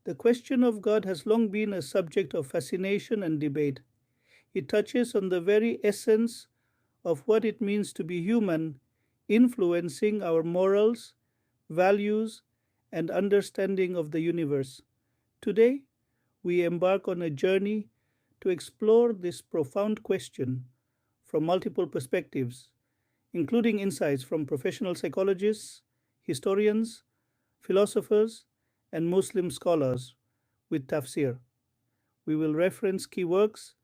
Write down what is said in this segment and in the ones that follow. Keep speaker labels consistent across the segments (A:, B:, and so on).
A: The question of God has long been a subject of fascination and debate. It touches on the very essence of what it means to be human, influencing our morals, values, and understanding of the universe. Today, we embark on a journey to explore this profound question from multiple perspectives, including insights from professional psychologists, historians, philosophers, and Muslim scholars with tafsir. We will reference key works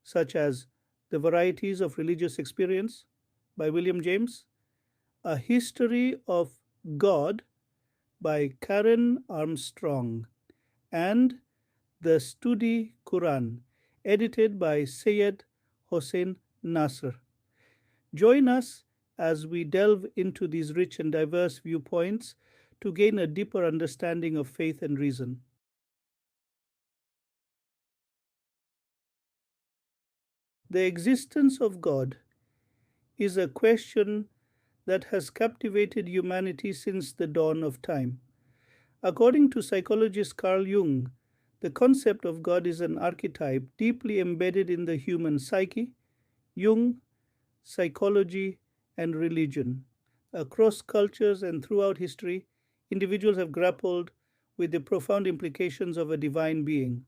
A: such as The Varieties of Religious Experience by William James, A History of God by Karen Armstrong, and The Studi Quran, edited by Syed Hossein Nasr. Join us as we delve into these rich and diverse viewpoints to gain a deeper understanding of faith and reason. The existence of God is a question that has captivated humanity since the dawn of time. According to psychologist Carl Jung, the concept of God is an archetype deeply embedded in the human psyche, Jung, psychology, and religion. Across cultures and throughout history, individuals have grappled with the profound implications of a divine being.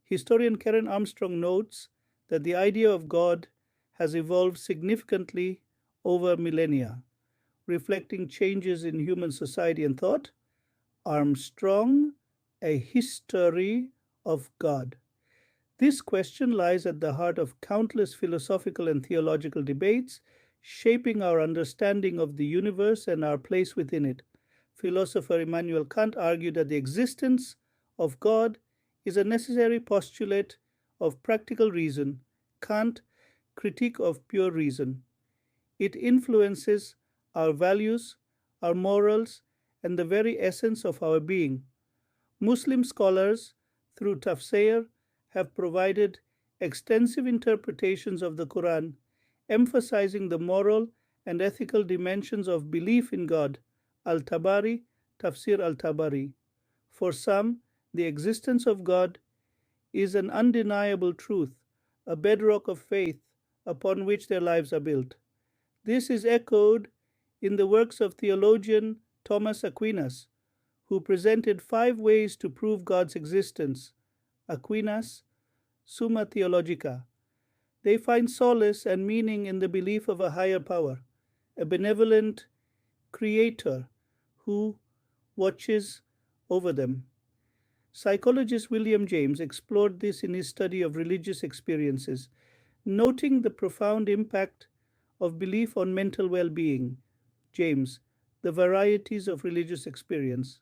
A: Historian Karen Armstrong notes that the idea of God has evolved significantly over millennia, reflecting changes in human society and thought. Armstrong, A History of God. This question lies at the heart of countless philosophical and theological debates, shaping our understanding of the universe and our place within it. Philosopher Immanuel Kant argued that the existence of God is a necessary postulate of practical reason. Kant, Critique of Pure Reason. It influences our values, our morals, and the very essence of our being. Muslim scholars, through tafsir, have provided extensive interpretations of the Quran, emphasizing the moral and ethical dimensions of belief in God. Al-Tabari, Tafsir al-Tabari. For some, the existence of God is an undeniable truth, a bedrock of faith upon which their lives are built. This is echoed in the works of theologian Thomas Aquinas, who presented 5 ways to prove God's existence. Aquinas, Summa Theologica. They find solace and meaning in the belief of a higher power, a benevolent creator who watches over them. Psychologist William James explored this in his study of religious experiences, noting the profound impact of belief on mental well being. James, The Varieties of Religious Experience.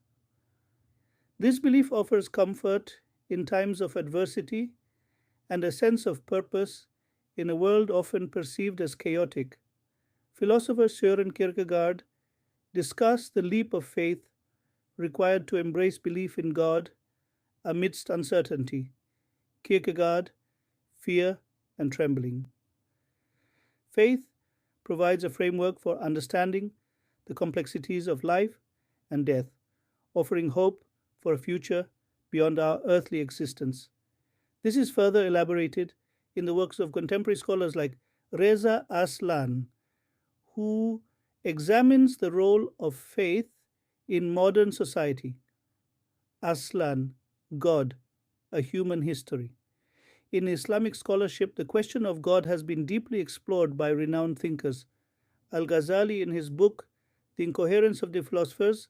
A: This belief offers comfort in times of adversity and a sense of purpose in a world often perceived as chaotic. Philosopher Søren Kierkegaard discussed the leap of faith required to embrace belief in God amidst uncertainty. Kierkegaard, Fear and Trembling. Faith provides a framework for understanding the complexities of life and death, offering hope for a future beyond our earthly existence. This is further elaborated in the works of contemporary scholars like Reza Aslan, who examines the role of faith in modern society. Aslan, God, A Human History. In Islamic scholarship, the question of God has been deeply explored by renowned thinkers. Al-Ghazali, in his book The Incoherence of the Philosophers,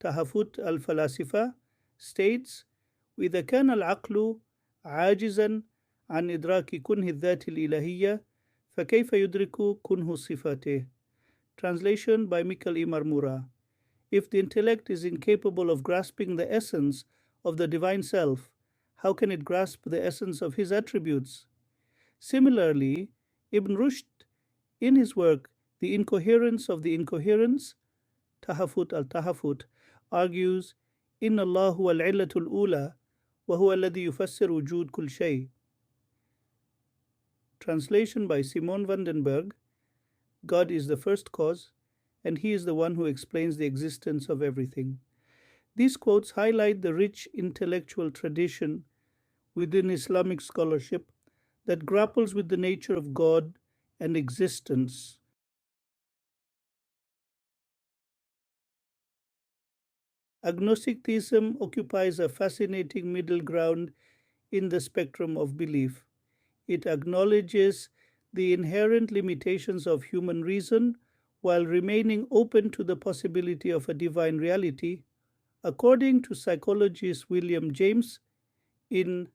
A: Tahafut al-Falasifa, states, وإذا كان العقل عاجزا عن إدراك كنه الذات الإلهية فكيف يدرك كنه صفاته. Translation by Mikhail E. Marmura. If the intellect is incapable of grasping the essence of the divine self, how can it grasp the essence of his attributes? Similarly, Ibn Rushd, in his work The Incoherence of the Incoherence, Tahafut al-Tahafut, argues, إن الله هو العلة الأولى وهو الذي يفسر وجود كل شيء. Translation by Simon Vandenberg. God is the first cause, and he is the one who explains the existence of everything. These quotes highlight the rich intellectual tradition within Islamic scholarship that grapples with the nature of God and existence. Agnostic theism occupies a fascinating middle ground in the spectrum of belief. It acknowledges the inherent limitations of human reason while remaining open to the possibility of a divine reality, according to psychologist William James in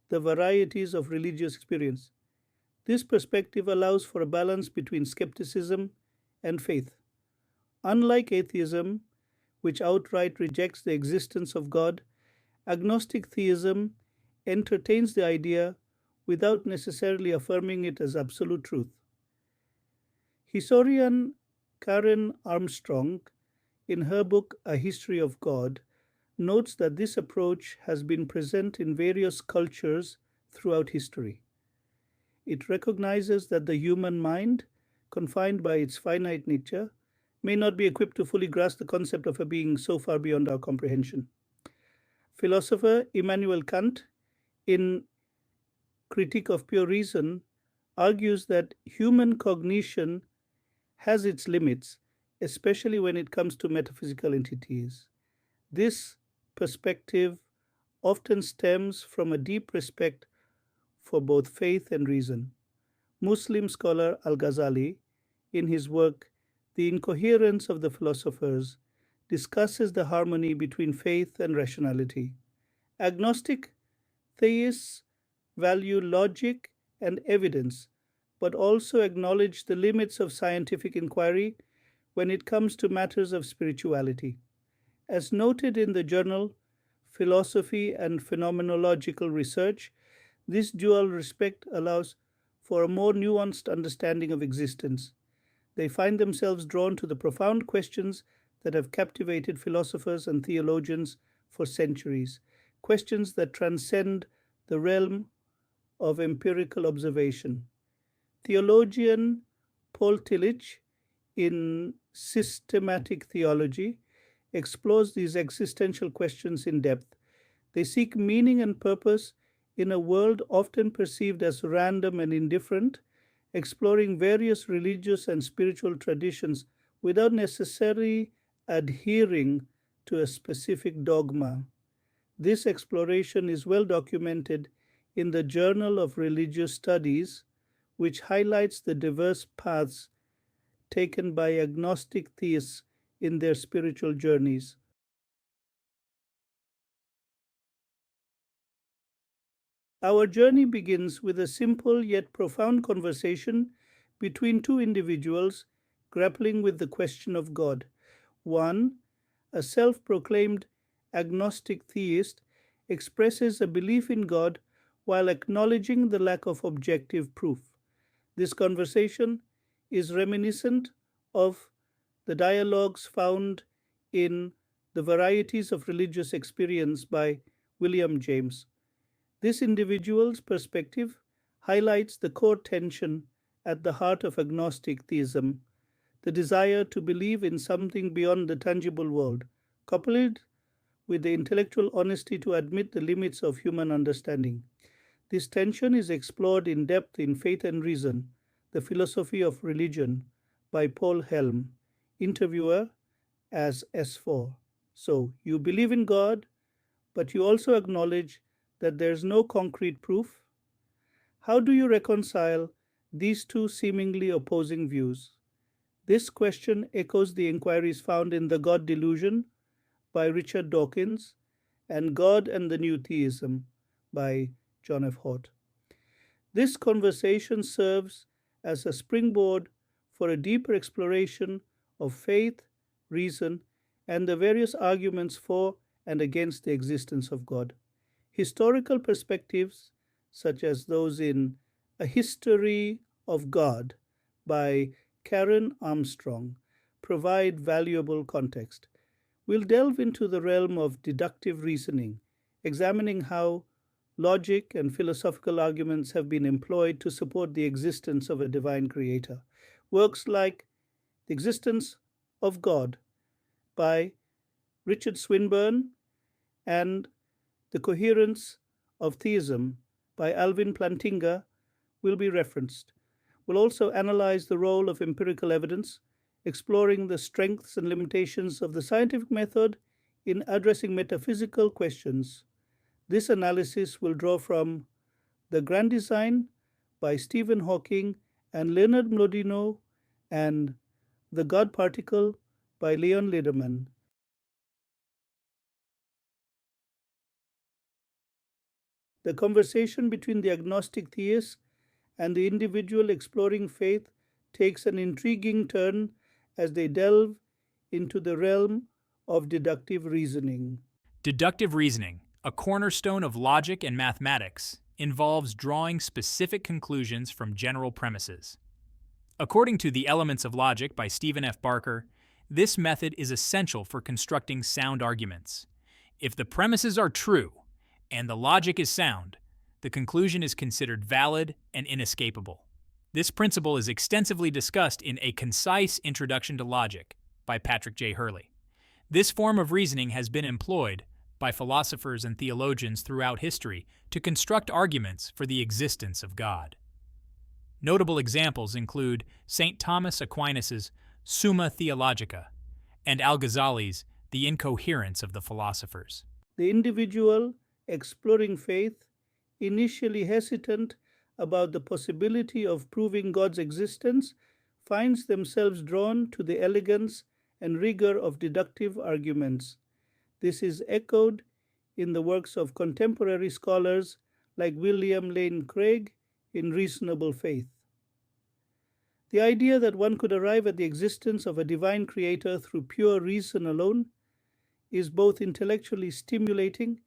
A: The Varieties of Religious Experience. This perspective allows for a balance between skepticism and faith. Unlike atheism, which outright rejects the existence of God, agnostic theism entertains the idea without necessarily affirming it as absolute truth. Historian Karen Armstrong, in her book A History of God, notes that this approach has been present in various cultures throughout history. It recognizes that the human mind, confined by its finite nature, may not be equipped to fully grasp the concept of a being so far beyond our comprehension. Philosopher Immanuel Kant, in Critique of Pure Reason, argues that human cognition has its limits, especially when it comes to metaphysical entities. This perspective often stems from a deep respect for both faith and reason. Muslim scholar Al Ghazali, in his work The Incoherence of the Philosophers, discusses the harmony between faith and rationality. Agnostic theists value logic and evidence, but also acknowledge the limits of scientific inquiry when it comes to matters of spirituality. As noted in the journal Philosophy and Phenomenological Research, this dual respect allows for a more nuanced understanding of existence. They find themselves drawn to the profound questions that have captivated philosophers and theologians for centuries, questions that transcend the realm of empirical observation. Theologian Paul Tillich, in Systematic Theology, explores these existential questions in depth. They seek meaning and purpose in a world often perceived as random and indifferent, exploring various religious and spiritual traditions without necessarily adhering to a specific dogma. This exploration is well documented in the Journal of Religious Studies, which highlights the diverse paths taken by agnostic theists in their spiritual journeys. Our journey begins with a simple yet profound conversation between two individuals grappling with the question of God. One, a self proclaimed agnostic theist, expresses a belief in God while acknowledging the lack of objective proof. This conversation is reminiscent of the dialogues found in The Varieties of Religious Experience by William James. This individual's perspective highlights the core tension at the heart of agnostic theism, the desire to believe in something beyond the tangible world, coupled with the intellectual honesty to admit the limits of human understanding. This tension is explored in depth in Faith and Reason, The Philosophy of Religion by Paul Helm, interviewer as S4. So, you believe in God, but you also acknowledge that there is no concrete proof? How do you reconcile these two seemingly opposing views? This question echoes the inquiries found in The God Delusion by Richard Dawkins and God and the New Theism by John F. Hort. This conversation serves as a springboard for a deeper exploration of faith, reason, and the various arguments for and against the existence of God. Historical perspectives, such as those in A History of God by Karen Armstrong, provide valuable context. We'll delve into the realm of deductive reasoning, examining how logic and philosophical arguments have been employed to support the existence of a divine creator. Works like The Existence of God by Richard Swinburne, and The Coherence of Theism by Alvin Plantinga will be referenced. We'll also analyze the role of empirical evidence, exploring the strengths and limitations of the scientific method in addressing metaphysical questions. This analysis will draw from The Grand Design by Stephen Hawking and Leonard Mlodinow and The God Particle by Leon Lederman. The conversation between the agnostic theist and the individual exploring faith takes an intriguing turn as they delve into the realm of deductive reasoning.
B: Deductive reasoning, a cornerstone of logic and mathematics, involves drawing specific conclusions from general premises. According to The Elements of Logic by Stephen F. Barker, this method is essential for constructing sound arguments. If the premises are true and the logic is sound, the conclusion is considered valid and inescapable. This principle is extensively discussed in A Concise Introduction to Logic by Patrick J. Hurley. This form of reasoning has been employed by philosophers and theologians throughout history to construct arguments for the existence of God. Notable examples include St. Thomas Aquinas' Summa Theologica and Al-Ghazali's The Incoherence of the Philosophers.
A: The individual exploring faith, initially hesitant about the possibility of proving God's existence, finds themselves drawn to the elegance and rigor of deductive arguments. This is echoed in the works of contemporary scholars like William Lane Craig in Reasonable Faith. The idea that one could arrive at the existence of a divine creator through pure reason alone is both intellectually stimulating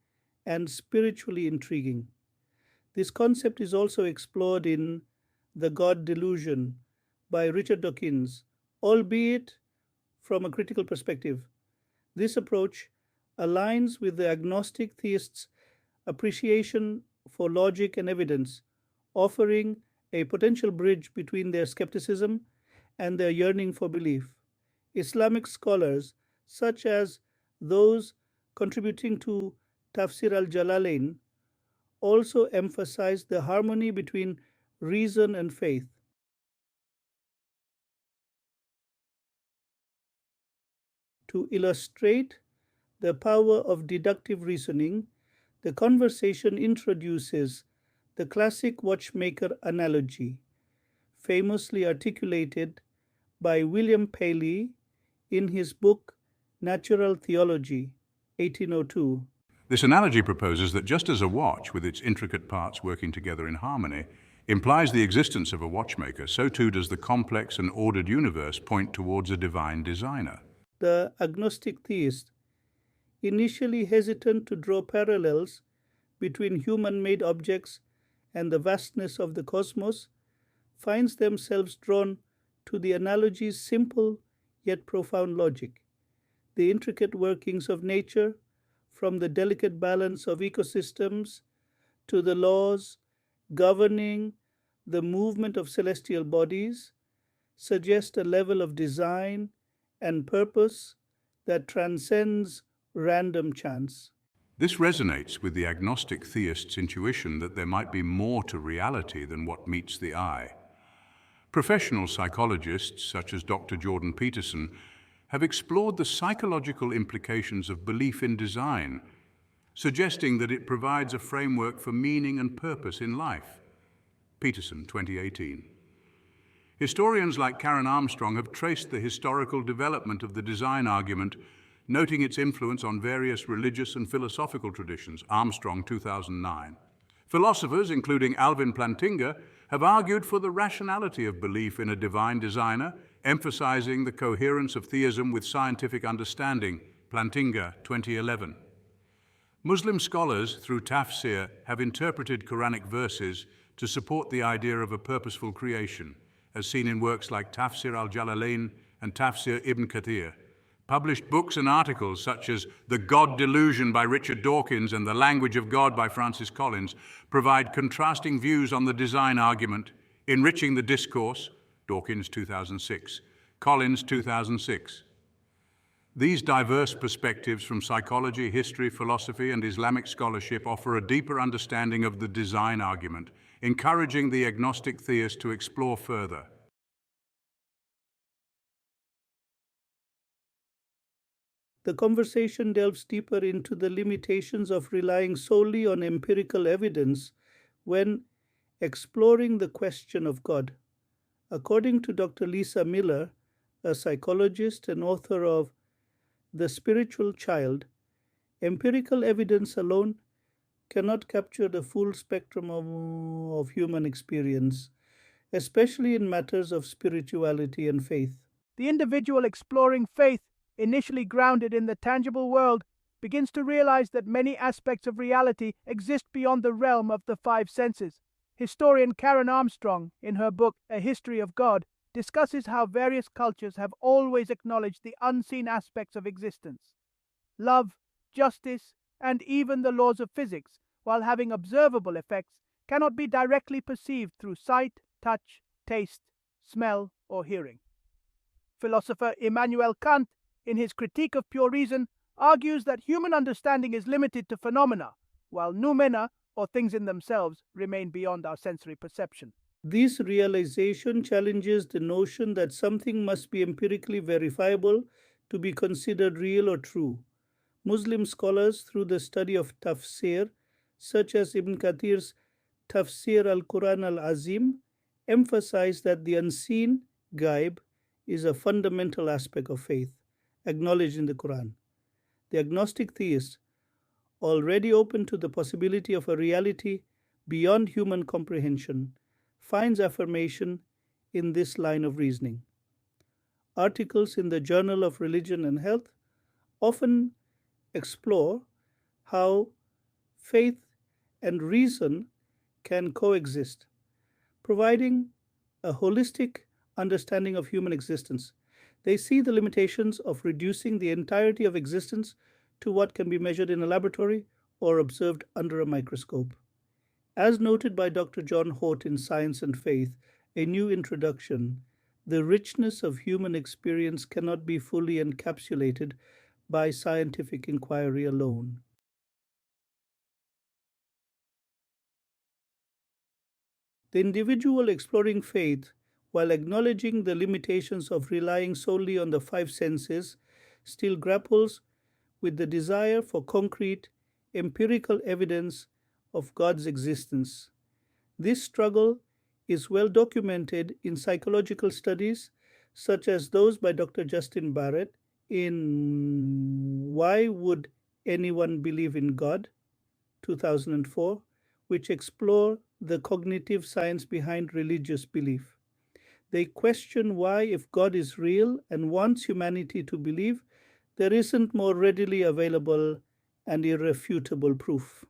A: and spiritually intriguing. This concept is also explored in The God Delusion by Richard Dawkins, albeit from a critical perspective. This approach aligns with the agnostic theist's appreciation for logic and evidence, offering a potential bridge between their skepticism and their yearning for belief. Islamic scholars, such as those contributing to Tafsir al-Jalalain, also emphasize the harmony between reason and faith. To illustrate the power of deductive reasoning, the conversation introduces the classic watchmaker analogy, famously articulated by William Paley in his book Natural Theology, 1802.
C: This analogy proposes that just as a watch, with its intricate parts working together in harmony, implies the existence of a watchmaker, so too does the complex and ordered universe point towards a divine designer.
A: The agnostic theist, initially hesitant to draw parallels between human-made objects and the vastness of the cosmos, finds themselves drawn to the analogy's simple yet profound logic. The intricate workings of nature, from the delicate balance of ecosystems to the laws governing the movement of celestial bodies, suggest a level of design and purpose that transcends random chance.
C: This resonates with the agnostic theist's intuition that there might be more to reality than what meets the eye. Professional psychologists, such as Dr. Jordan Peterson, have explored the psychological implications of belief in design, suggesting that it provides a framework for meaning and purpose in life. Peterson, 2018. Historians like Karen Armstrong have traced the historical development of the design argument, noting its influence on various religious and philosophical traditions. Armstrong, 2009. Philosophers, including Alvin Plantinga, have argued for the rationality of belief in a divine designer, emphasizing the coherence of theism with scientific understanding. Plantinga, 2011. Muslim scholars, through tafsir, have interpreted Quranic verses to support the idea of a purposeful creation, as seen in works like Tafsir al-Jalalain and Tafsir Ibn Kathir. Published books and articles such as The God Delusion by Richard Dawkins and The Language of God by Francis Collins provide contrasting views on the design argument, enriching the discourse. Dawkins, 2006. Collins, 2006. These diverse perspectives from psychology, history, philosophy, and Islamic scholarship offer a deeper understanding of the design argument, encouraging the agnostic theist to explore further.
A: The conversation delves deeper into the limitations of relying solely on empirical evidence when exploring the question of God. According to Dr. Lisa Miller, a psychologist and author of The Spiritual Child, empirical evidence alone cannot capture the full spectrum of human experience, especially in matters of spirituality and faith.
D: The individual exploring faith, initially grounded in the tangible world, begins to realize that many aspects of reality exist beyond the realm of the five senses. Historian Karen Armstrong, in her book A History of God, discusses how various cultures have always acknowledged the unseen aspects of existence. Love, justice, and even the laws of physics, while having observable effects, cannot be directly perceived through sight, touch, taste, smell, or hearing. Philosopher Immanuel Kant, in his Critique of Pure Reason, argues that human understanding is limited to phenomena, while noumena, or things in themselves, remain beyond our sensory perception.
A: This realization challenges the notion that something must be empirically verifiable to be considered real or true. Muslim scholars, through the study of tafsir, such as Ibn Kathir's Tafsir al-Quran al-Azim, emphasize that the unseen, ghaib, is a fundamental aspect of faith, acknowledged in the Quran. The agnostic theist, already open to the possibility of a reality beyond human comprehension, finds affirmation in this line of reasoning. Articles in the Journal of Religion and Health often explore how faith and reason can coexist, providing a holistic understanding of human existence. They see the limitations of reducing the entirety of existence to what can be measured in a laboratory or observed under a microscope. As noted by Dr. John Holt in Science and Faith, a new introduction, the richness of human experience cannot be fully encapsulated by scientific inquiry alone. The individual exploring faith, while acknowledging the limitations of relying solely on the five senses, still grapples with the desire for concrete, empirical evidence of God's existence. This struggle is well documented in psychological studies, such as those by Dr. Justin Barrett in Why Would Anyone Believe in God, 2004, which explore the cognitive science behind religious belief. They question why, if God is real and wants humanity to believe, there isn't more readily available and irrefutable proof.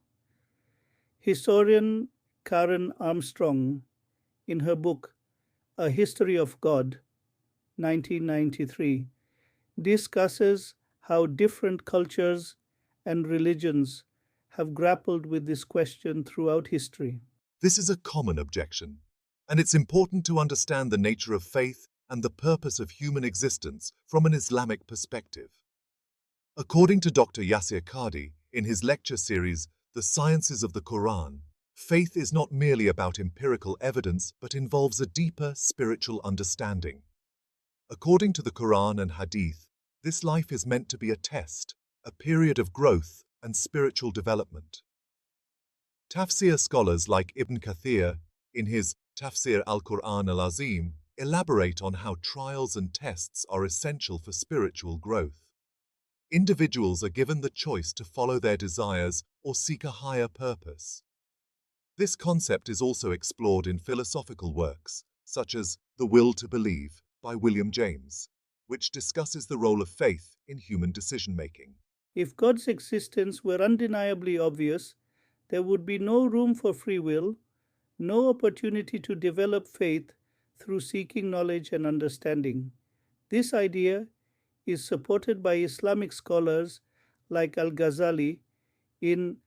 A: Historian Karen Armstrong, in her book A History of God, 1993, discusses how different cultures and religions have grappled with this question throughout history.
E: This is a common objection, and it's important to understand the nature of faith and the purpose of human existence from an Islamic perspective. According to Dr. Yasir Qadhi, in his lecture series, The Sciences of the Quran, faith is not merely about empirical evidence but involves a deeper spiritual understanding. According to the Quran and Hadith, this life is meant to be a test, a period of growth and spiritual development. Tafsir scholars like Ibn Kathir, in his Tafsir al-Quran al-Azim, elaborate on how trials and tests are essential for spiritual growth. Individuals are given the choice to follow their desires or seek a higher purpose. This concept is also explored in philosophical works, such as The Will to Believe by William James, which discusses the role of faith in human decision-making.
A: If God's existence were undeniably obvious, there would be no room for free will, no opportunity to develop faith through seeking knowledge and understanding. This idea is supported by Islamic scholars like Al-Ghazali in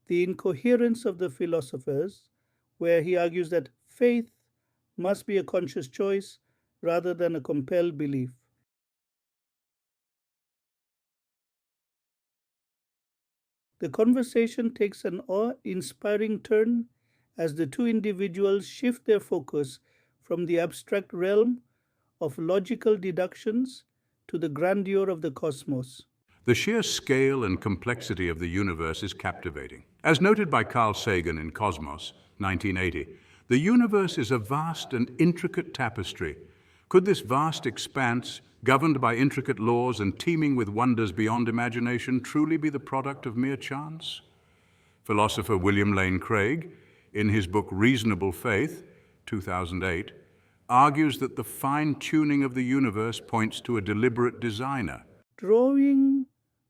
A: The Incoherence of the Philosophers, where he argues that faith must be a conscious choice rather than a compelled belief. The conversation takes an awe-inspiring turn as the two individuals shift their focus from the abstract realm of logical deductions to the grandeur of the cosmos.
C: The sheer scale and complexity of the universe is captivating. As noted by Carl Sagan in Cosmos, 1980, the universe is a vast and intricate tapestry. Could this vast expanse, governed by intricate laws and teeming with wonders beyond imagination, truly be the product of mere chance? Philosopher William Lane Craig, in his book Reasonable Faith, 2008, argues that the fine-tuning of the universe points to a deliberate designer.
A: Drawing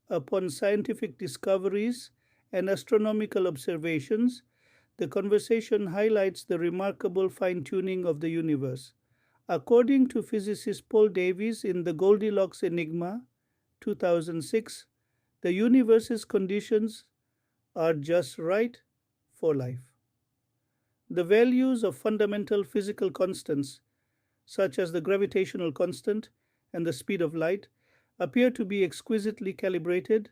A: upon scientific discoveries and astronomical observations, the conversation highlights the remarkable fine-tuning of the universe. According to physicist Paul Davies in The Goldilocks Enigma, 2006, the universe's conditions are just right for life. The values of fundamental physical constants, such as the gravitational constant and the speed of light, appear to be exquisitely calibrated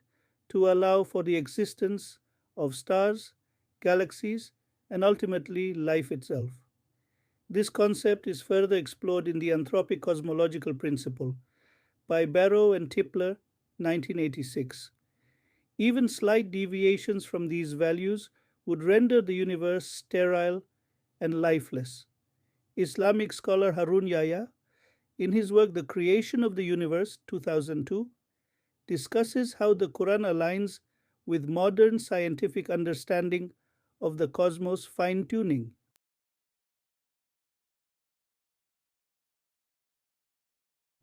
A: to allow for the existence of stars, galaxies, and ultimately life itself. This concept is further explored in the Anthropic Cosmological Principle by Barrow and Tipler, 1986. Even slight deviations from these values would render the universe sterile and lifeless. Islamic scholar Harun Yahya, in his work The Creation of the Universe, 2002, discusses how the Quran aligns with modern scientific understanding of the cosmos fine-tuning.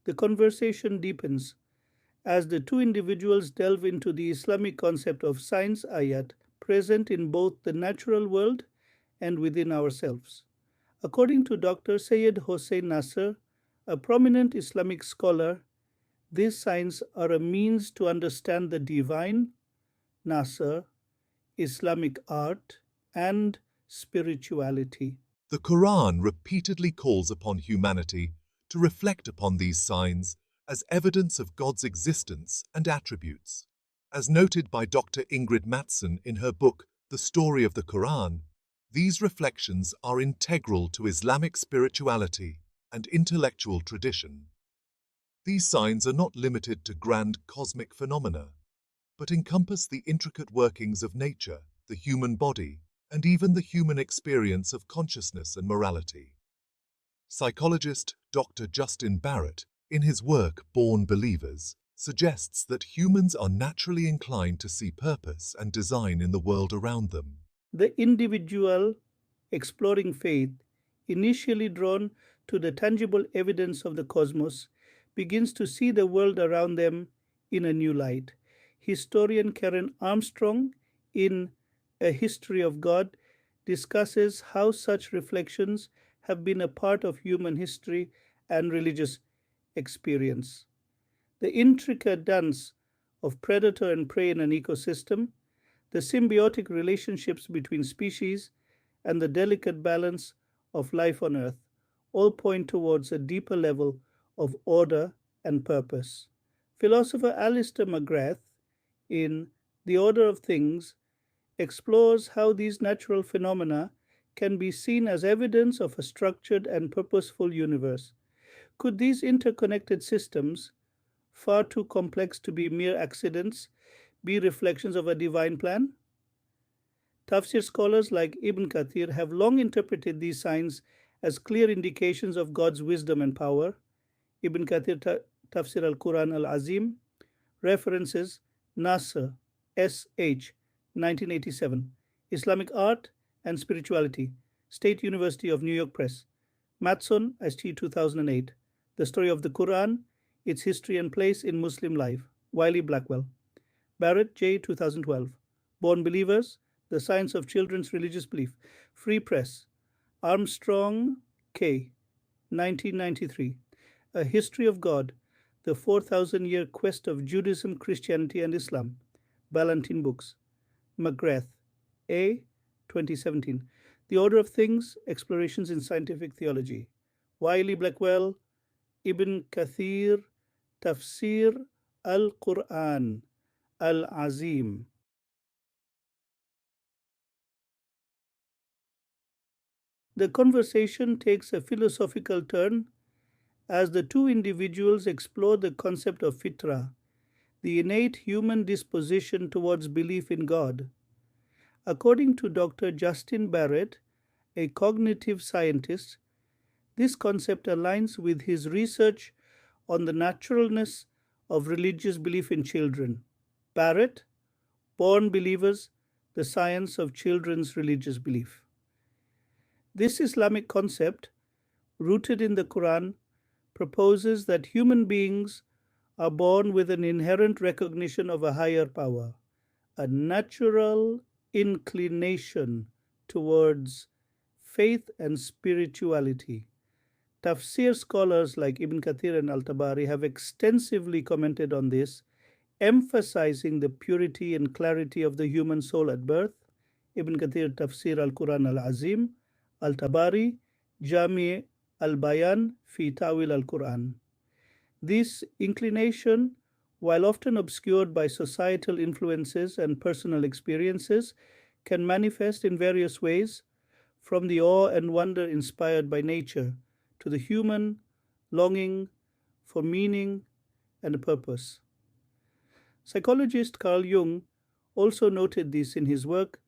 A: The conversation deepens as the two individuals delve into the Islamic concept of science ayat present in both the natural world and within ourselves. According to Dr. Saeed Hossein Nasser, a prominent Islamic scholar, these signs are a means to understand the divine, Nasser, Islamic art, and spirituality.
E: The Quran repeatedly calls upon humanity to reflect upon these signs as evidence of God's existence and attributes. As noted by Dr. Ingrid Mattson in her book, The Story of the Quran, these reflections are integral to Islamic spirituality and intellectual tradition. These signs are not limited to grand cosmic phenomena, but encompass the intricate workings of nature, the human body, and even the human experience of consciousness and morality. Psychologist Dr. Justin Barrett, in his work Born Believers, suggests that humans are naturally inclined to see purpose and design in the world around them.
A: The individual exploring faith, initially drawn to the tangible evidence of the cosmos, begins to see the world around them in a new light. Historian Karen Armstrong, in A History of God, discusses how such reflections have been a part of human history and religious experience. The intricate dance of predator and prey in an ecosystem, the symbiotic relationships between species, and the delicate balance of life on Earth all point towards a deeper level of order and purpose. Philosopher Alistair McGrath, in The Order of Things, explores how these natural phenomena can be seen as evidence of a structured and purposeful universe. Could these interconnected systems, far too complex to be mere accidents, be reflections of a divine plan? Tafsir scholars like Ibn Kathir have long interpreted these signs as clear indications of God's wisdom and power. Ibn Kathir Tafsir al-Quran al-Azim references Nasser, S.H., 1987, Islamic Art and Spirituality, State University of New York Press. Mattson, S.T., 2008, The Story of the Quran, Its History and Place in Muslim Life, Wiley Blackwell. Barrett, J., 2012, Born Believers, The Science of Children's Religious Belief, Free Press. Armstrong, K., 1993, A History of God, The 4,000-Year Quest of Judaism, Christianity, and Islam, Ballantine Books. McGrath, A., 2017, The Order of Things, Explorations in Scientific Theology, Wiley Blackwell, Ibn Kathir, Tafsir al-Quran al-Azim. The conversation takes a philosophical turn as the two individuals explore the concept of fitra, the innate human disposition towards belief in God. According to Dr. Justin Barrett, a cognitive scientist, this concept aligns with his research on the naturalness of religious belief in children. Barrett, Born Believers, the Science of Children's Religious Belief. This Islamic concept, rooted in the Quran, proposes that human beings are born with an inherent recognition of a higher power, a natural inclination towards faith and spirituality. Tafsir scholars like Ibn Kathir and Al-Tabari have extensively commented on this, emphasizing the purity and clarity of the human soul at birth. Ibn Kathir Tafsir al-Quran al-Azim, Al-Tabari, Jami al-Bayan fi Tawil al-Quran. This inclination, while often obscured by societal influences and personal experiences, can manifest in various ways, from the awe and wonder inspired by nature to the human longing for meaning and a purpose. Psychologist Carl Jung also noted this in his work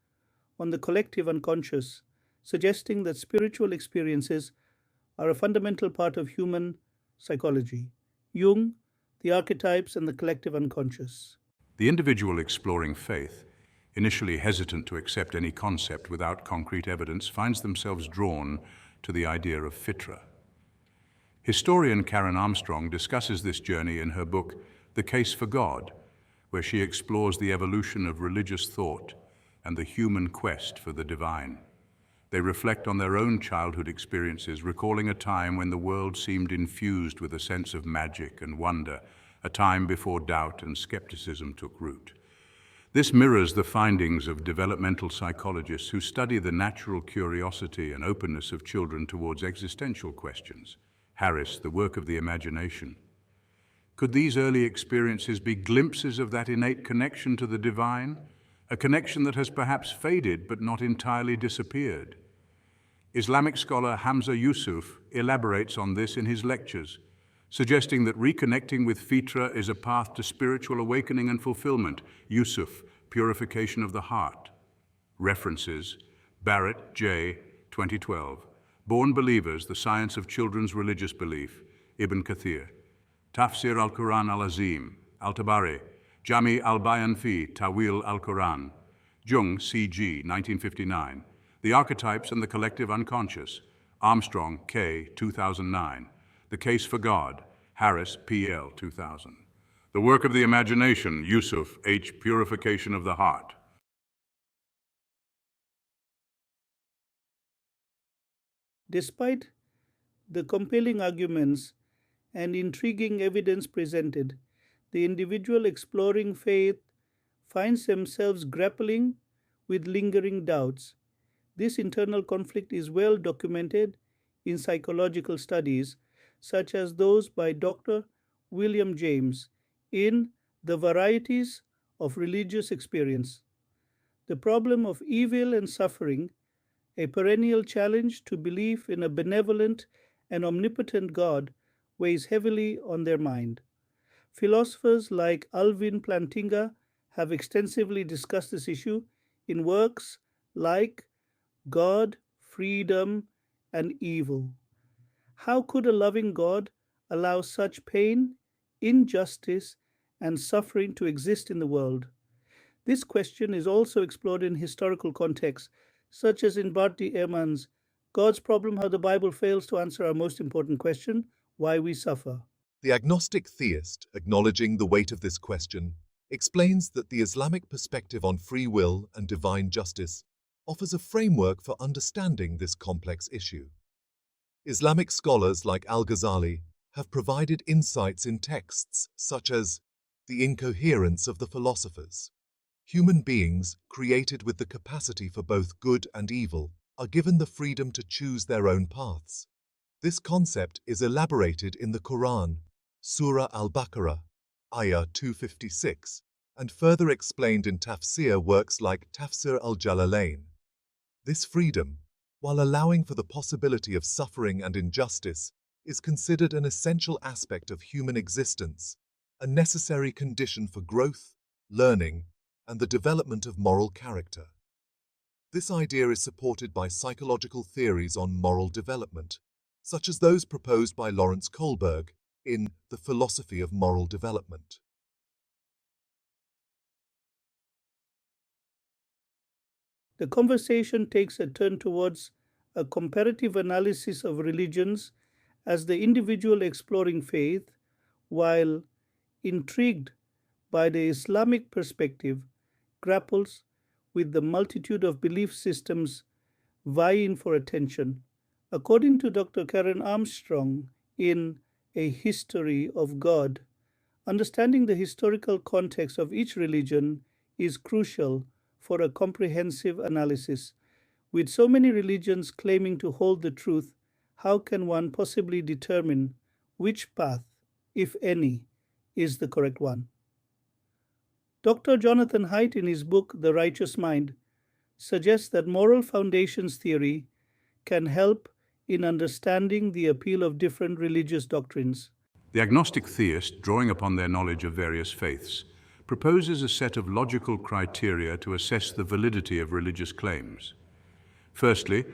A: on the collective unconscious, suggesting that spiritual experiences are a fundamental part of human psychology. Jung, the archetypes and the collective unconscious.
C: The individual exploring faith, initially hesitant to accept any concept without concrete evidence, finds themselves drawn to the idea of fitra. Historian Karen Armstrong discusses this journey in her book, The Case for God, where she explores the evolution of religious thought and the human quest for the divine. They reflect on their own childhood experiences, recalling a time when the world seemed infused with a sense of magic and wonder, a time before doubt and skepticism took root. This mirrors the findings of developmental psychologists who study the natural curiosity and openness of children towards existential questions. Harris, The Work of the Imagination. Could these early experiences be glimpses of that innate connection to the divine, a connection that has perhaps faded but not entirely disappeared? Islamic scholar Hamza Yusuf elaborates on this in his lectures, suggesting that reconnecting with fitra is a path to spiritual awakening and fulfillment. Yusuf, Purification of the Heart. References: Barrett, J., 2012. Born Believers, The Science of Children's Religious Belief, Ibn Kathir. Tafsir al-Quran al-Azim, Al-Tabari, Jami al-Bayan fi Tawil al-Quran. Jung, C.G., 1959. The Archetypes and the Collective Unconscious, Armstrong, K., 2009. The Case for God, Harris, P.L., 2000. The Work of the Imagination, Yusuf, H., Purification of the Heart.
A: Despite the compelling arguments and intriguing evidence presented, the individual exploring faith finds themselves grappling with lingering doubts. This internal conflict is well documented in psychological studies, such as those by Dr. William James in The Varieties of Religious Experience. The problem of evil and suffering, a perennial challenge to belief in a benevolent and omnipotent God, weighs heavily on their mind. Philosophers like Alvin Plantinga have extensively discussed this issue in works like God, Freedom, and Evil. How could a loving God allow such pain, injustice, and suffering to exist in the world? This question is also explored in historical contexts, such as in Bart D. Ehrman's God's Problem: How the Bible Fails to Answer Our Most Important Question, Why We Suffer.
E: The agnostic theist, acknowledging the weight of this question, explains that the Islamic perspective on free will and divine justice offers a framework for understanding this complex issue. Islamic scholars like Al-Ghazali have provided insights in texts such as The Incoherence of the Philosophers. Human beings, created with the capacity for both good and evil, are given the freedom to choose their own paths. This concept is elaborated in the Quran, Surah Al-Baqarah, Ayah 256, and further explained in tafsir works like Tafsir al-Jalalain. This freedom, while allowing for the possibility of suffering and injustice, is considered an essential aspect of human existence, a necessary condition for growth, learning, and the development of moral character. This idea is supported by psychological theories on moral development, such as those proposed by Lawrence Kohlberg in The Philosophy of Moral Development.
A: The conversation takes a turn towards a comparative analysis of religions as the individual exploring faith, while intrigued by the Islamic perspective, grapples with the multitude of belief systems vying for attention. According to Dr. Karen Armstrong in A History of God, understanding the historical context of each religion is crucial for a comprehensive analysis. With so many religions claiming to hold the truth, how can one possibly determine which path, if any, is the correct one? Dr. Jonathan Haidt, in his book The Righteous Mind, suggests that moral foundations theory can help in understanding the appeal of different religious doctrines.
C: The agnostic theist, drawing upon their knowledge of various faiths, proposes a set of logical criteria to assess the validity of religious claims. Firstly,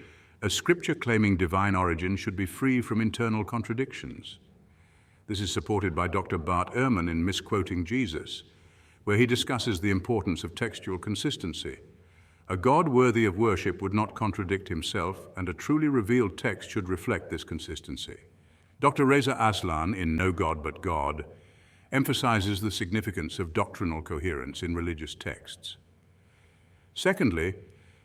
C: a scripture claiming divine origin should be free from internal contradictions. This is supported by Dr. Bart Ehrman in Misquoting Jesus, where he discusses the importance of textual consistency. A God worthy of worship would not contradict himself, and a truly revealed text should reflect this consistency. Dr. Reza Aslan, in No God But God, emphasizes the significance of doctrinal coherence in religious texts. Secondly,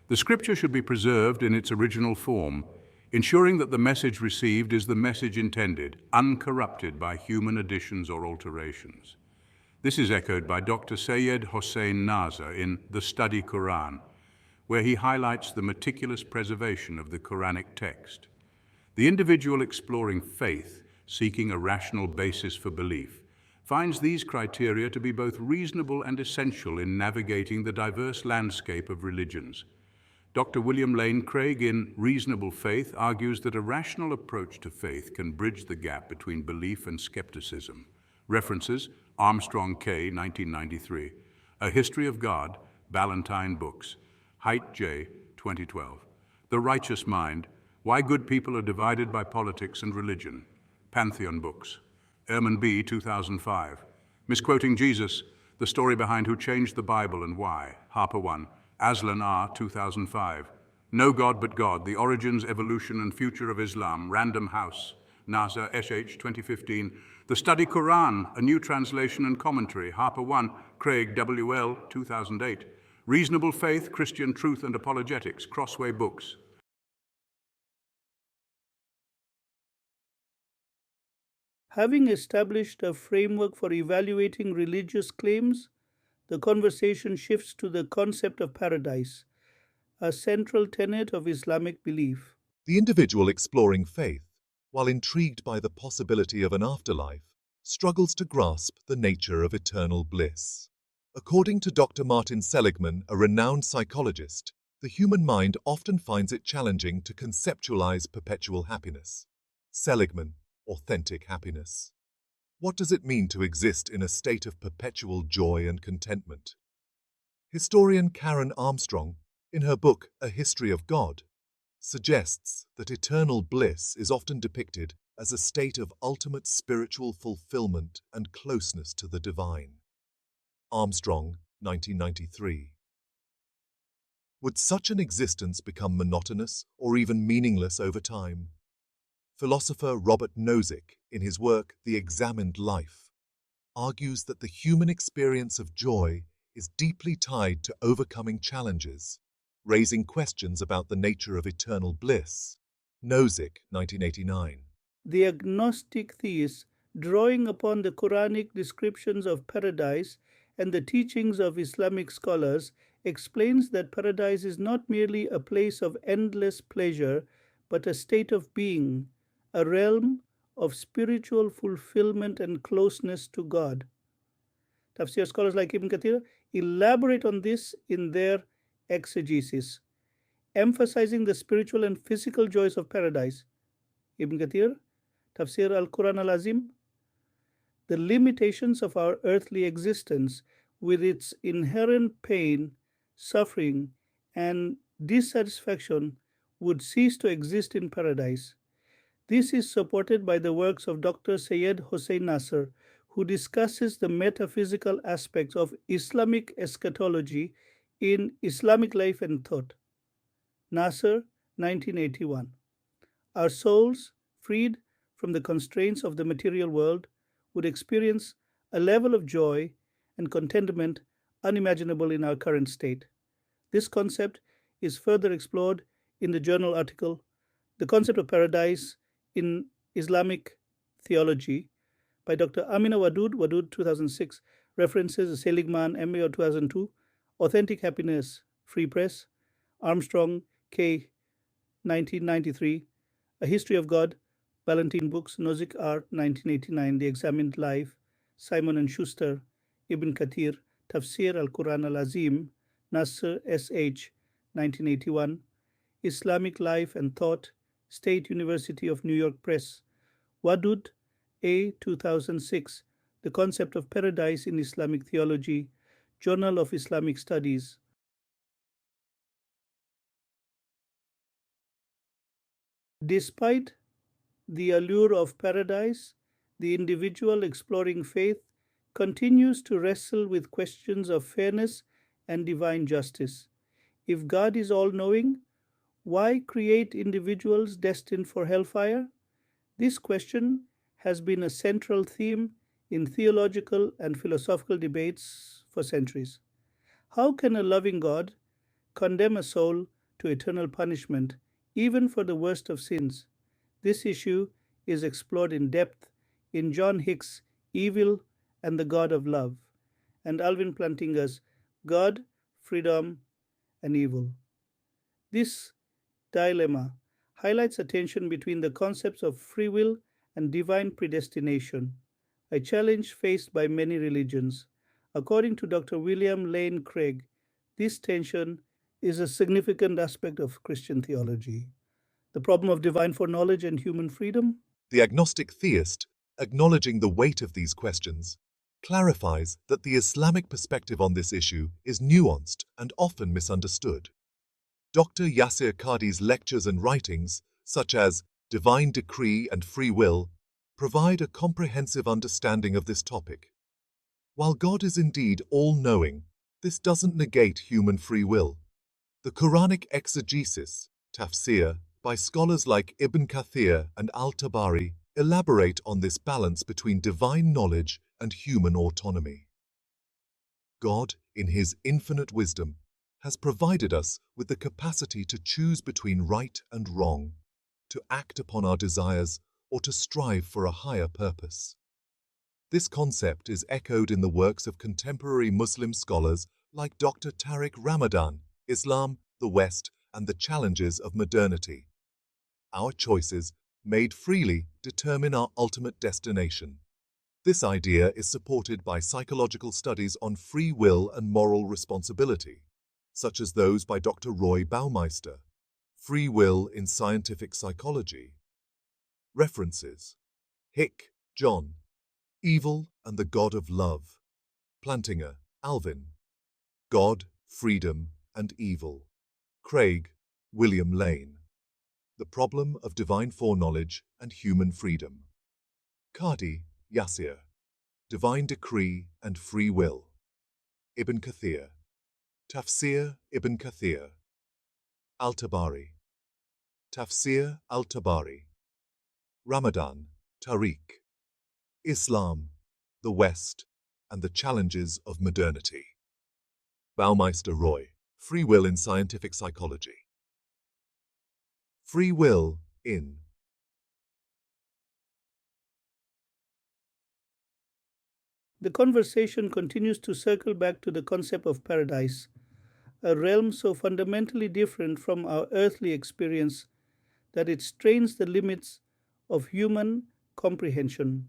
C: the scripture should be preserved in its original form, ensuring that the message received is the message intended, uncorrupted by human additions or alterations. This is echoed by Dr. Saeed Hossein Naza in The Study Quran, where he highlights the meticulous preservation of the Quranic text. The individual exploring faith, seeking a rational basis for belief, finds these criteria to be both reasonable and essential in navigating the diverse landscape of religions. Dr. William Lane Craig in Reasonable Faith argues that a rational approach to faith can bridge the gap between belief and skepticism. References: Armstrong K., 1993, A History of God, Ballantine Books, Haidt J., 2012. The Righteous Mind, Why Good People Are Divided by Politics and Religion, Pantheon Books, Ehrman B., 2005. Misquoting Jesus, The Story Behind Who Changed the Bible and Why, Harper 1, Aslan R., 2005. No God But God, The Origins, Evolution and Future of Islam, Random House, NASA, SH, 2015. The Study Quran, A New Translation and Commentary, Harper 1, Craig, WL, 2008. Reasonable Faith, Christian Truth and Apologetics, Crossway Books.
A: Having established a framework for evaluating religious claims, the conversation shifts to the concept of paradise, a central tenet of Islamic belief.
E: The individual exploring faith, while intrigued by the possibility of an afterlife, struggles to grasp the nature of eternal bliss. According to Dr. Martin Seligman, a renowned psychologist, the human mind often finds it challenging to conceptualize perpetual happiness. Seligman, authentic happiness. What does it mean to exist in a state of perpetual joy and contentment? Historian Karen Armstrong, in her book A History of God, suggests that eternal bliss is often depicted as a state of ultimate spiritual fulfillment and closeness to the divine. Armstrong, 1993. Would such an existence become monotonous or even meaningless over time? Philosopher Robert Nozick, in his work The Examined Life, argues that the human experience of joy is deeply tied to overcoming challenges, raising questions about the nature of eternal bliss. Nozick, 1989.
A: The agnostic theist, drawing upon the Quranic descriptions of paradise and the teachings of Islamic scholars, explains that paradise is not merely a place of endless pleasure, but a state of being, a realm of spiritual fulfillment and closeness to God. Tafsir scholars like Ibn Kathir elaborate on this in their exegesis. emphasizing the spiritual and physical joys of paradise. Ibn Kathir, Tafsir al-Quran al-Azim, the limitations of our earthly existence with its inherent pain, suffering, and dissatisfaction would cease to exist in paradise. This is supported by the works of Dr. Syed Hossein Nasser, who discusses the metaphysical aspects of Islamic eschatology in Islamic Life and Thought. Nasser, 1981. Our souls, freed from the constraints of the material world, would experience a level of joy and contentment unimaginable in our current state. This concept is further explored in the journal article, The Concept of Paradise in Islamic Theology, by Dr. Amina Wadud 2006, references Seligman, MA 2002, Authentic Happiness, Free Press, Armstrong, K. 1993, A History of God, Ballantine Books, Nozick R. 1989, The Examined Life, Simon and Schuster, Ibn Kathir, Tafsir al-Quran al-Azim, Nasser S.H. 1981, Islamic Life and Thought, State University of New York Press, Wadud A. 2006, The Concept of Paradise in Islamic Theology, Journal of Islamic Studies. Despite the allure of paradise, the individual exploring faith continues to wrestle with questions of fairness and divine justice. If God is all knowing, why create individuals destined for hellfire? This question has been a central theme in theological and philosophical debates for centuries. How can a loving God condemn a soul to eternal punishment, even for the worst of sins? This issue is explored in depth in John Hick's Evil and the God of Love, and Alvin Plantinga's God, Freedom, and Evil. This dilemma highlights a tension between the concepts of free will and divine predestination, a challenge faced by many religions. According to Dr. William Lane Craig, this tension is a significant aspect of Christian theology. The problem of divine foreknowledge and human freedom.
E: The agnostic theist, acknowledging the weight of these questions, clarifies that the Islamic perspective on this issue is nuanced and often misunderstood. Dr. Yasir Qadhi's lectures and writings, such as Divine Decree and Free Will, provide a comprehensive understanding of this topic. While God is indeed all-knowing, this doesn't negate human free will. The Quranic exegesis, tafsir, by scholars like Ibn Kathir and al-Tabari elaborate on this balance between divine knowledge and human autonomy. God, in His infinite wisdom, has provided us with the capacity to choose between right and wrong, to act upon our desires, or to strive for a higher purpose. This concept is echoed in the works of contemporary Muslim scholars like Dr. Tariq Ramadan, Islam, the West, and the Challenges of Modernity. Our choices, made freely, determine our ultimate destination. This idea is supported by psychological studies on free will and moral responsibility, such as those by Dr. Roy Baumeister, Free Will in Scientific Psychology. References: Hick, John, Evil and the God of Love. Plantinga, Alvin, God, Freedom and Evil. Craig, William Lane, The Problem of Divine Foreknowledge and Human Freedom. Qadhi, Yasir, Divine Decree and Free Will. Ibn Kathir, Tafsir Ibn Kathir. Al-Tabari, Tafsir Al-Tabari. Ramadan, Tariq, Islam, the West, and the Challenges of Modernity. Baumeister Roy, Free Will in Scientific Psychology. Free Will in
A: The conversation continues to circle back to the concept of paradise, a realm so fundamentally different from our earthly experience that it strains the limits of human comprehension.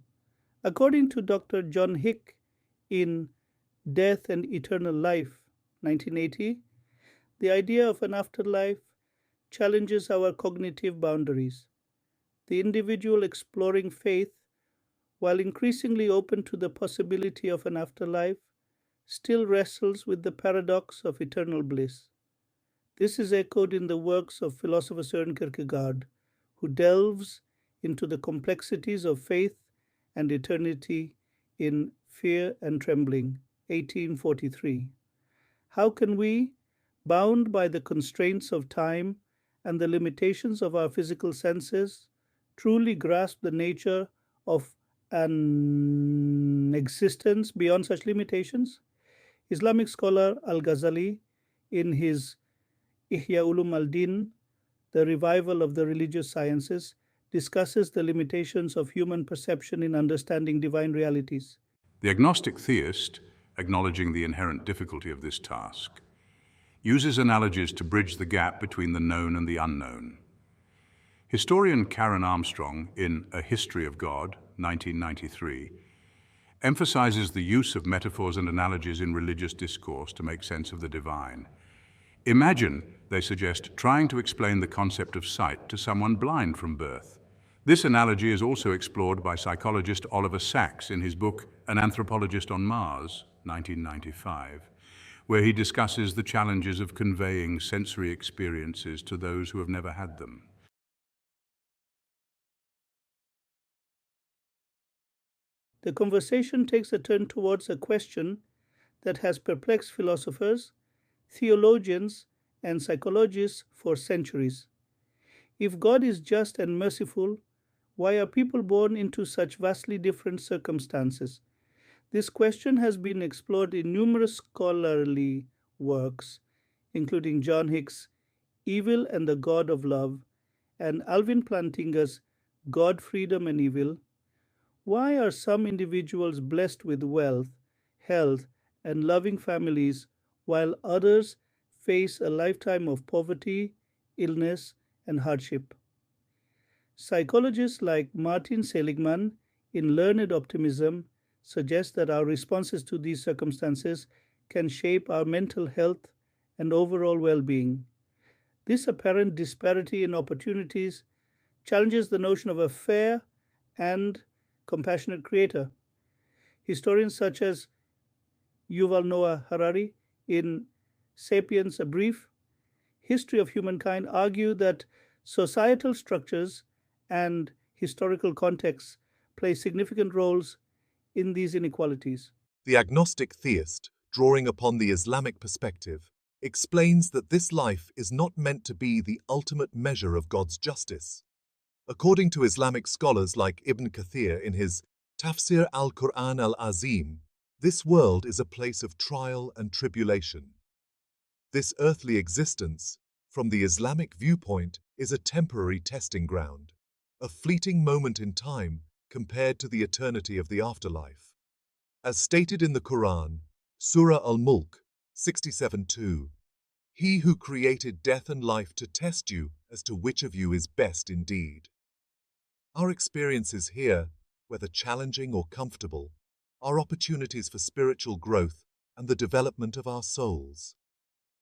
A: According to Dr. John Hick in Death and Eternal Life, 1980, the idea of an afterlife challenges our cognitive boundaries. The individual exploring faith, while increasingly open to the possibility of an afterlife, still wrestles with the paradox of eternal bliss. This is echoed in the works of philosopher Søren Kierkegaard, who delves into the complexities of faith and eternity in Fear and Trembling, 1843. How can we, bound by the constraints of time and the limitations of our physical senses, truly grasp the nature of an existence beyond such limitations? Islamic scholar Al-Ghazali, in his Ihya Ulum al-Din, The Revival of the Religious Sciences, discusses the limitations of human perception in understanding divine realities.
C: The agnostic theist, acknowledging the inherent difficulty of this task, uses analogies to bridge the gap between the known and the unknown. Historian Karen Armstrong, in A History of God, 1993, emphasizes the use of metaphors and analogies in religious discourse to make sense of the divine. Imagine, they suggest, trying to explain the concept of sight to someone blind from birth. This analogy is also explored by psychologist Oliver Sacks in his book An Anthropologist on Mars, 1995, where he discusses the challenges of conveying sensory experiences to those who have never had them.
A: The conversation takes a turn towards a question that has perplexed philosophers, theologians, and psychologists for centuries. If God is just and merciful, why are people born into such vastly different circumstances? This question has been explored in numerous scholarly works, including John Hick's Evil and the God of Love and Alvin Plantinga's God, Freedom, and Evil. Why are some individuals blessed with wealth, health, and loving families, while others face a lifetime of poverty, illness, and hardship? Psychologists like Martin Seligman, in Learned Optimism, suggest that our responses to these circumstances can shape our mental health and overall well-being. This apparent disparity in opportunities challenges the notion of a fair and compassionate creator. Historians such as Yuval Noah Harari, in Sapiens, A Brief History of Humankind, argue that societal structures and historical contexts play significant roles in these inequalities.
E: The agnostic theist, drawing upon the Islamic perspective, explains that this life is not meant to be the ultimate measure of God's justice. According to Islamic scholars like Ibn Kathir in his Tafsir al-Quran al-Azim, this world is a place of trial and tribulation. This earthly existence, from the Islamic viewpoint, is a temporary testing ground, a fleeting moment in time compared to the eternity of the afterlife. As stated in the Quran, Surah Al-Mulk 67:2, He who created death and life to test you as to which of you is best indeed. Our experiences here, whether challenging or comfortable, are opportunities for spiritual growth and the development of our souls.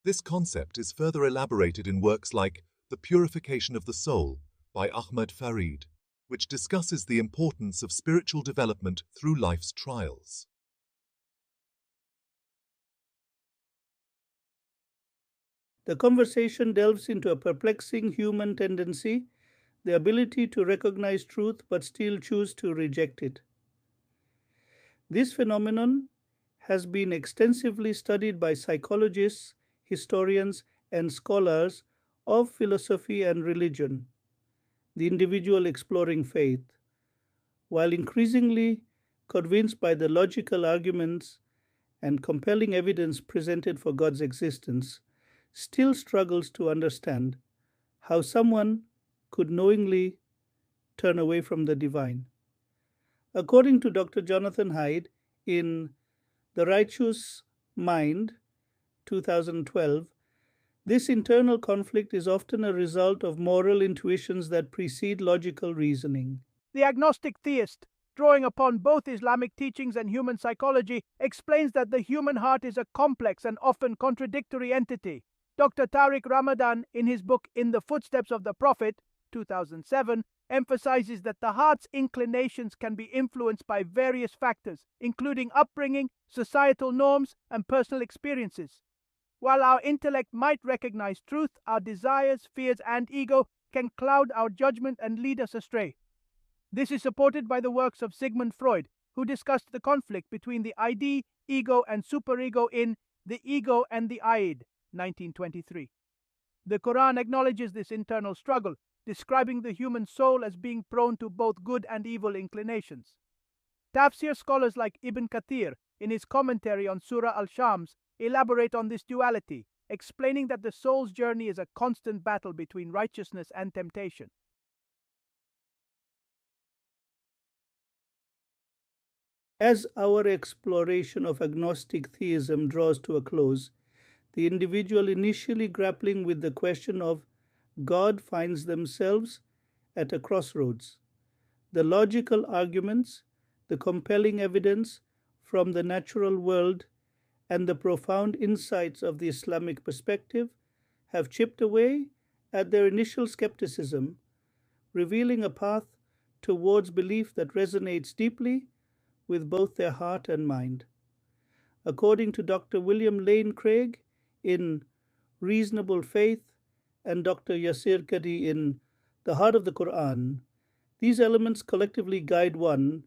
E: This concept is further elaborated in works like The Purification of the Soul by Ahmad Farid, which discusses the importance of spiritual development through life's trials.
A: The conversation delves into a perplexing human tendency, the ability to recognize truth but still choose to reject it. This phenomenon has been extensively studied by psychologists, historians, and scholars of philosophy and religion. The individual exploring faith, while increasingly convinced by the logical arguments and compelling evidence presented for God's existence, still struggles to understand how someone could knowingly turn away from the divine. According to Dr. Jonathan Haidt in The Righteous Mind, 2012, this internal conflict is often a result of moral intuitions that precede logical reasoning.
D: The agnostic theist, drawing upon both Islamic teachings and human psychology, explains that the human heart is a complex and often contradictory entity. Dr. Tariq Ramadan, in his book In the Footsteps of the Prophet, 2007, emphasizes that the heart's inclinations can be influenced by various factors, including upbringing, societal norms, and personal experiences. While our intellect might recognize truth, our desires, fears, and ego can cloud our judgment and lead us astray. This is supported by the works of Sigmund Freud, who discussed the conflict between the ID, ego, and superego in The Ego and the Id, 1923. The Quran acknowledges this internal struggle, describing the human soul as being prone to both good and evil inclinations. Tafsir scholars like Ibn Kathir, in his commentary on Surah Al-Shams, elaborate on this duality, explaining that the soul's journey is a constant battle between righteousness and temptation.
A: As our exploration of agnostic theism draws to a close, the individual initially grappling with the question of God finds themselves at a crossroads. The logical arguments, the compelling evidence from the natural world, and the profound insights of the Islamic perspective have chipped away at their initial skepticism, revealing a path towards belief that resonates deeply with both their heart and mind. According to Dr. William Lane Craig in Reasonable Faith and Dr. Yasir Kadi in The Heart of the Quran, these elements collectively guide one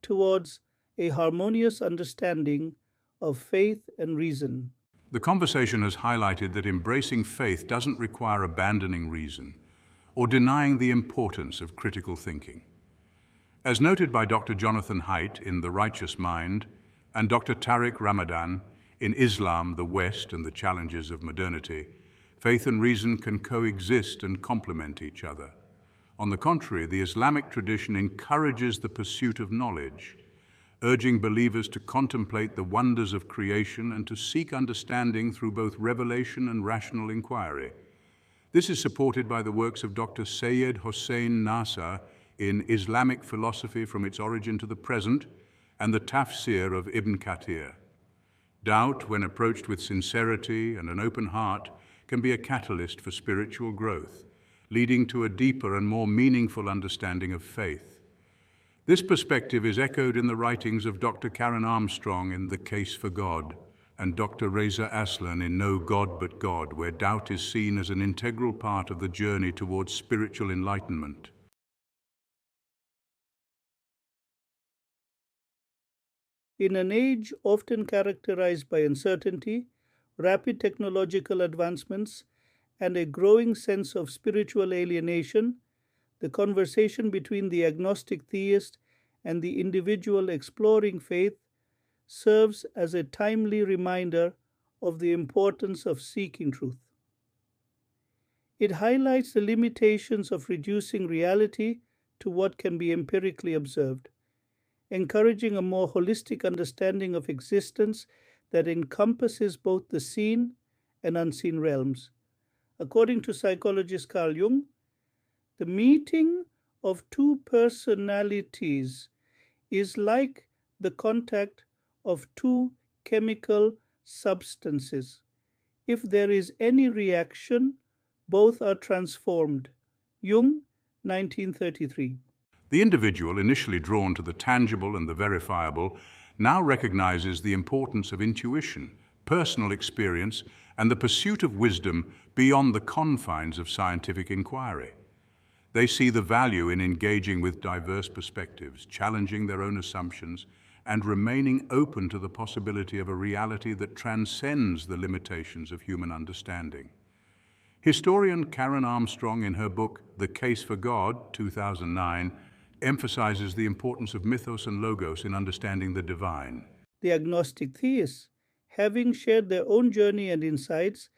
A: towards a harmonious understanding of faith and reason.
C: The conversation has highlighted that embracing faith doesn't require abandoning reason or denying the importance of critical thinking. As noted by Dr. Jonathan Haidt in The Righteous Mind and Dr. Tariq Ramadan in Islam, the West, and the Challenges of Modernity, faith and reason can coexist and complement each other. On the contrary, the Islamic tradition encourages the pursuit of knowledge, urging believers to contemplate the wonders of creation and to seek understanding through both revelation and rational inquiry. This is supported by the works of Dr. Saeed Hossein Nasser in Islamic Philosophy from its Origin to the Present and the Tafsir of Ibn Kathir. Doubt, when approached with sincerity and an open heart, can be a catalyst for spiritual growth, leading to a deeper and more meaningful understanding of faith. This perspective is echoed in the writings of Dr. Karen Armstrong in The Case for God and Dr. Reza Aslan in No God But God, where doubt is seen as an integral part of the journey towards spiritual enlightenment.
A: In an age often characterized by uncertainty, rapid technological advancements, and a growing sense of spiritual alienation, the conversation between the agnostic theist and the individual exploring faith serves as a timely reminder of the importance of seeking truth. It highlights the limitations of reducing reality to what can be empirically observed, encouraging a more holistic understanding of existence that encompasses both the seen and unseen realms. According to psychologist Carl Jung, the meeting of two personalities is like the contact of two chemical substances. If there is any reaction, both are transformed. Jung, 1933.
C: The individual, initially drawn to the tangible and the verifiable, now recognizes the importance of intuition, personal experience, and the pursuit of wisdom beyond the confines of scientific inquiry. They see the value in engaging with diverse perspectives, challenging their own assumptions, and remaining open to the possibility of a reality that transcends the limitations of human understanding. Historian Karen Armstrong, in her book The Case for God, 2009, emphasizes the importance of mythos and logos in understanding the divine.
A: The agnostic theist, having shared their own journey and insights,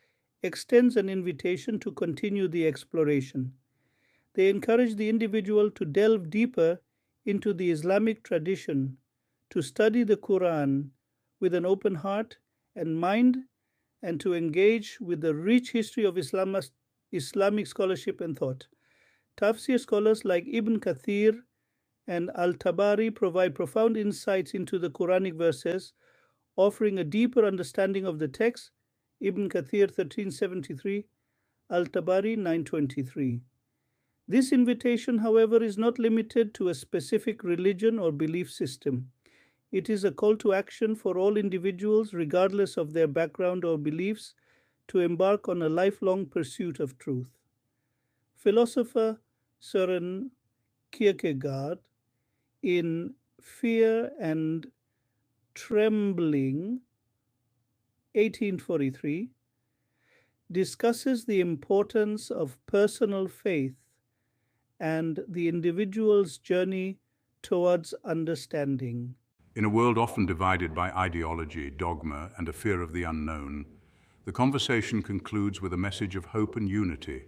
A: extends an invitation to continue the exploration. They encourage the individual to delve deeper into the Islamic tradition, to study the Quran with an open heart and mind, and to engage with the rich history of Islamic scholarship and thought. Tafsir scholars like Ibn Kathir and Al-Tabari provide profound insights into the Quranic verses, offering a deeper understanding of the text Ibn Kathir 1373, Al-Tabari 923. This invitation, however, is not limited to a specific religion or belief system. It is a call to action for all individuals, regardless of their background or beliefs, to embark on a lifelong pursuit of truth. Philosopher Søren Kierkegaard, in Fear and Trembling, 1843, discusses the importance of personal faith and the individual's journey towards understanding.
C: In a world often divided by ideology, dogma, and a fear of the unknown, the conversation concludes with a message of hope and unity.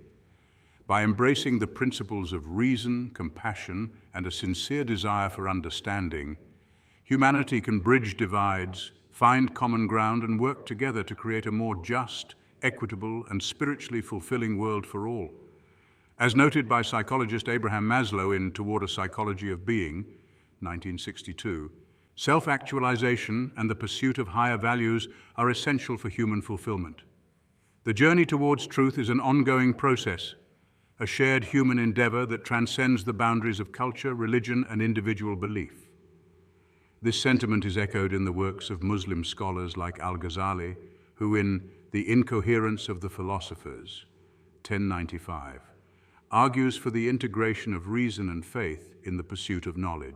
C: By embracing the principles of reason, compassion, and a sincere desire for understanding, humanity can bridge divides, find common ground, and work together to create a more just, equitable, and spiritually fulfilling world for all. As noted by psychologist Abraham Maslow in Toward a Psychology of Being, 1962, self-actualization and the pursuit of higher values are essential for human fulfillment. The journey towards truth is an ongoing process, a shared human endeavor that transcends the boundaries of culture, religion, and individual belief. This sentiment is echoed in the works of Muslim scholars like Al-Ghazali, who in The Incoherence of the Philosophers, 1095, argues for the integration of reason and faith in the pursuit of knowledge.